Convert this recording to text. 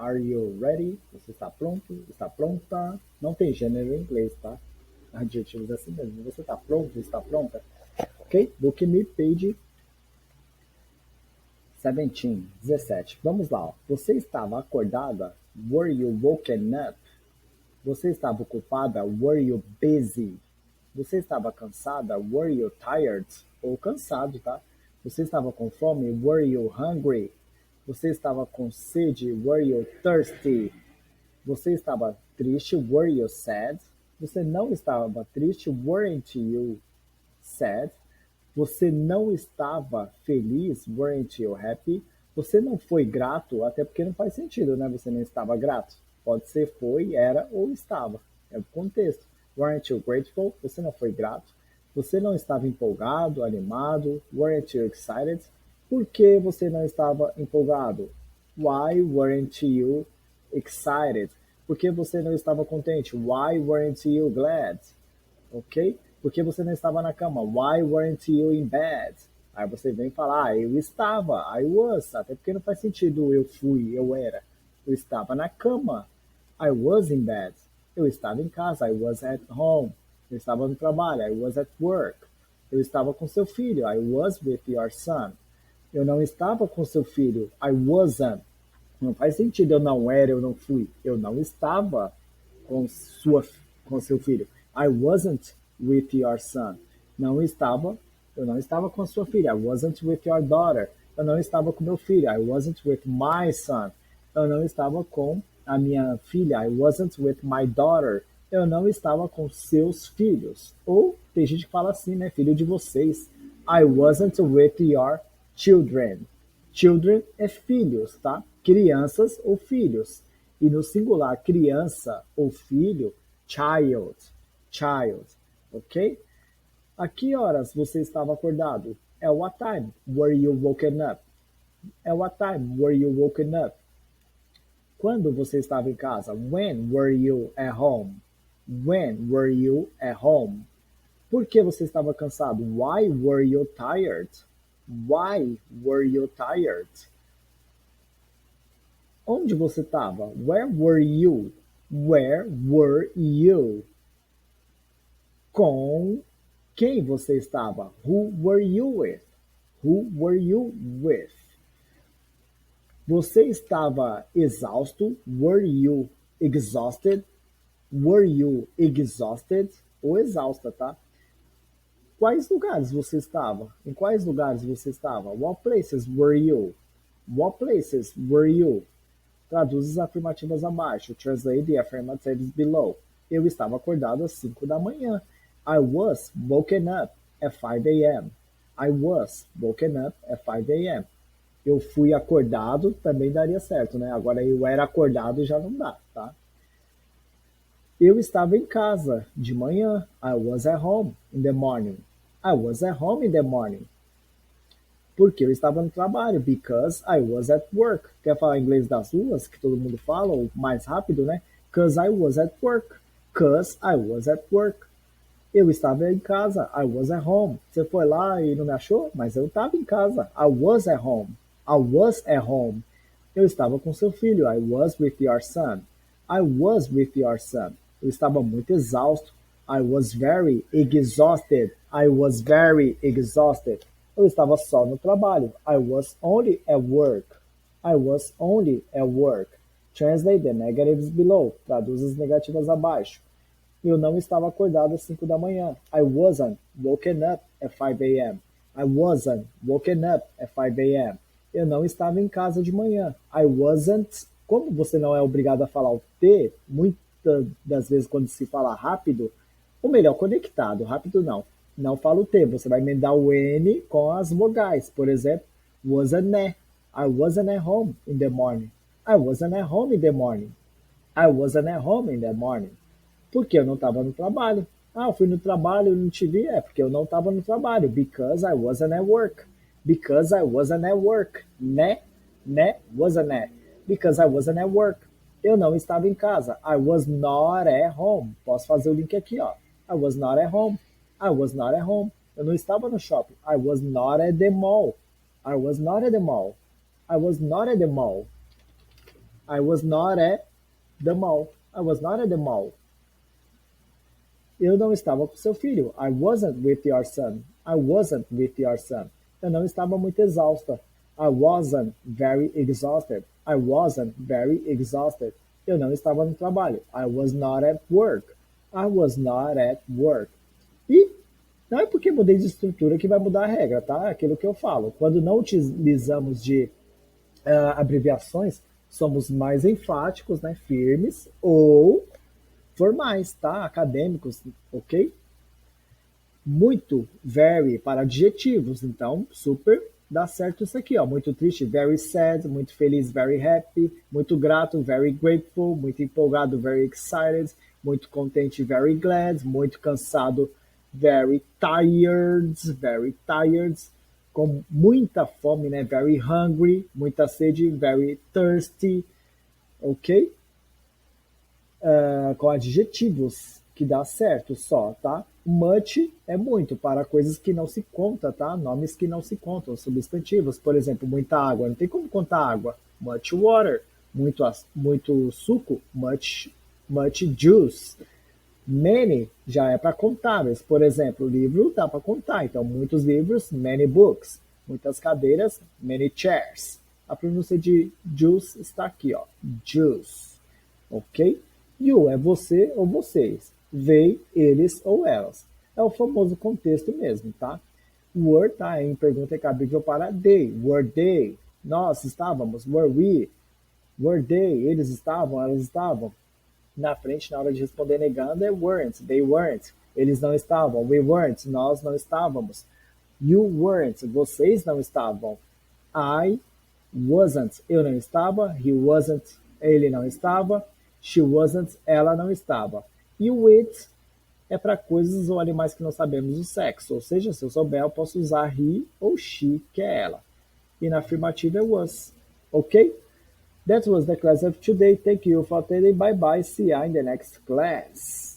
Are you ready? Você está pronto? Está pronta? Não tem gênero em inglês, tá? Adjetivos assim mesmo. Você está pronto? Está pronta? Ok? Book me page 17. Vamos lá. Ó. Você estava acordada? Were you woken up? Você estava ocupada? Were you busy? Você estava cansada? Were you tired? Ou cansado, tá? Você estava com fome? Were you hungry? Você estava com sede? Were you thirsty? Você estava triste? Were you sad? Você não estava triste? Weren't you sad? Você não estava feliz? Weren't you happy? Você não foi grato? Até porque não faz sentido, né? Você não estava grato. Pode ser foi, era ou estava. É o contexto. Weren't you grateful? Você não foi grato. Você não estava empolgado, animado? Weren't you excited? Por que você não estava empolgado? Why weren't you excited? Por que você não estava contente? Why weren't you glad? Ok? Porque você não estava na cama. Why weren't you in bed? Aí você vem falar, eu estava, I was, até porque não faz sentido eu fui, eu era. Eu estava na cama. I was in bed. Eu estava em casa. I was at home. Eu estava no trabalho. I was at work. Eu estava com seu filho. I was with your son. Eu não estava com seu filho. I wasn't. Não faz sentido eu não era, eu não fui. Eu não estava com sua com seu filho. I wasn't with your son. Não estava, eu não estava com sua filha. I wasn't with your daughter. Eu não estava com meu filho. I wasn't with my son. Eu não estava com a minha filha. I wasn't with my daughter. Eu não estava com seus filhos. Ou tem gente que fala assim, né? Filho de vocês. I wasn't with your children. Children é filhos, tá? Crianças ou filhos. E no singular, criança ou filho, child. Child. Ok? A que horas você estava acordado? At what time were you woken up? At what time were you woken up? Quando você estava em casa? When were you at home? When were you at home? Por que você estava cansado? Why were you tired? Why were you tired? Onde você estava? Where were you? Where were you? Com quem você estava? Who were you with? Who were you with? Você estava exausto? Were you exhausted? Were you exhausted? Ou exausta, tá? Quais lugares você estava? Em quais lugares você estava? What places were you? What places were you? Traduz as afirmativas abaixo. Translate the affirmatives below. Eu estava acordado às 5 da manhã. I was woken up at 5 a.m. I was woken up at 5 a.m. Eu fui acordado, também daria certo, né? Agora eu era acordado já não dá, tá? Eu estava em casa de manhã. I was at home in the morning. I was at home in the morning. Porque eu estava no trabalho. Because I was at work. Quer falar inglês das ruas, que todo mundo fala, ou mais rápido, né? Because I was at work. Because I was at work. Eu estava em casa. I was at home. Você foi lá e não me achou? Mas eu estava em casa. I was at home. I was at home. Eu estava com seu filho. I was with your son. I was with your son. Eu estava muito exausto. I was very exhausted. I was very exhausted. Eu estava só no trabalho. I was only at work. I was only at work. Translate the negatives below. Traduz as negativas abaixo. Eu não estava acordado às 5 da manhã. I wasn't woken up at 5 a.m. I wasn't woken up at 5 a.m. Eu não estava em casa de manhã. I wasn't. Como você não é obrigado a falar o T, muitas das vezes quando se fala rápido, ou melhor, conectado, rápido não. Não fala o T, você vai emendar o N com as vogais. Por exemplo, wasn't né. I wasn't at home in the morning. I wasn't at home in the morning. I wasn't at home in the morning. Porque eu não estava no trabalho. Eu fui no trabalho e não te vi. É porque eu não estava no trabalho. Because I wasn't at work. Because I wasn't at work. Né? Wasn't at. Because I wasn't at work. Eu não estava em casa. I was not at home. Posso fazer o link aqui, ó. I was not at home. I was not at home. Eu não estava no shopping. I was not at the mall. I was not at the mall. I was not at the mall. I was not at the mall. I was not at the mall. Eu não estava com seu filho. I wasn't with your son. I wasn't with your son. Eu não estava muito exausta. I wasn't very exhausted. I wasn't very exhausted. Eu não estava no trabalho. I was not at work. I was not at work. E não é porque mudei de estrutura que vai mudar a regra, tá? É aquilo que eu falo. Quando não utilizamos de abreviações, somos mais enfáticos, né? Firmes ou formais, tá? Acadêmicos, ok? Muito, very para adjetivos, então super dá certo isso aqui, ó. Muito triste, very sad, muito feliz, very happy, muito grato, very grateful, muito empolgado, very excited, muito contente, very glad, muito cansado, very tired, com muita fome, né? Very hungry, muita sede, very thirsty, ok? Com adjetivos que dá certo só, tá? Much é muito para coisas que não se conta, tá? Nomes que não se contam, substantivos, por exemplo, muita água, não tem como contar água. Much water, muito suco, much juice. Many já é para contáveis, por exemplo, livro dá para contar, então muitos livros, many books, muitas cadeiras, many chairs. A pronúncia de juice está aqui, ó, juice, ok? You é você ou vocês. They, eles ou elas. É o famoso contexto mesmo, tá? Were, tá? Em pergunta é cabível para they. Were they? Nós estávamos. Were we? Were they? Eles estavam, elas estavam. Na frente, na hora de responder negando, é weren't. They weren't. Eles não estavam. We weren't. Nós não estávamos. You weren't. Vocês não estavam. I wasn't. Eu não estava. He wasn't. Ele não estava. She wasn't, ela não estava. E o it é para coisas ou animais que não sabemos o sexo. Ou seja, se eu souber, eu posso usar he ou she, que é ela. E na afirmativa é was. Ok? That was the class of today. Thank you for attending. Bye bye. See you in the next class.